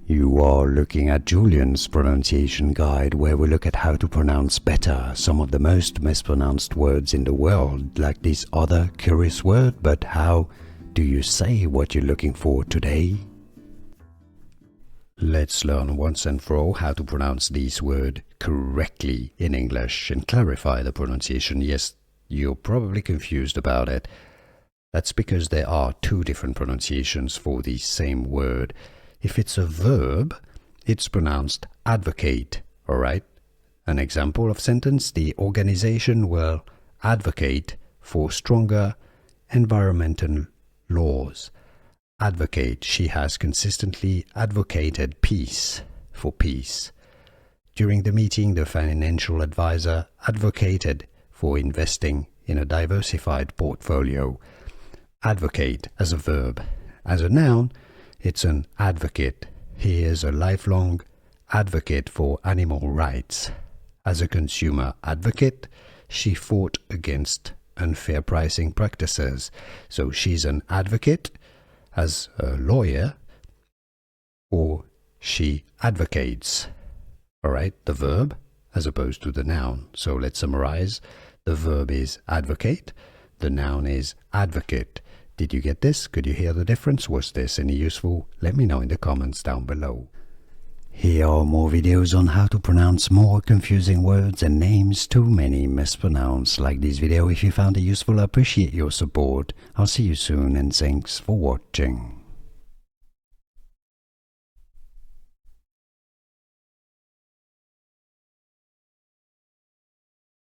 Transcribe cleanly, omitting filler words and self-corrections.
You are looking at Julian's pronunciation guide, where we look at how to pronounce better some of the most mispronounced words in the world, like this other curious word. But how do you say what you're looking for today? Let's learn once and for all how to pronounce this word correctly in English and clarify the pronunciation. Yes, you're probably confused about it. That's because there are two different pronunciations for the same word. If it's a verb, it's pronounced advocate, alright? An example of sentence: the organization will advocate for stronger environmental laws. Advocate: she has consistently advocated peace, for peace. During the meeting, the financial advisor advocated for investing in a diversified portfolio. Advocate as a verb. As a noun, it's an advocate. He is a lifelong advocate for animal rights. As a consumer advocate, she fought against unfair pricing practices. So she's an advocate. As a lawyer, or she advocates. Alright, the verb as opposed to the noun. So let's summarize. The verb is advocate. The noun is advocate. Did you get this? Could you hear the difference? Was this any useful? Let me know in the comments down below. Here are more videos on how to pronounce more confusing words and names too many mispronounced. Like this video if you found it useful. I appreciate your support. I'll see you soon and thanks for watching.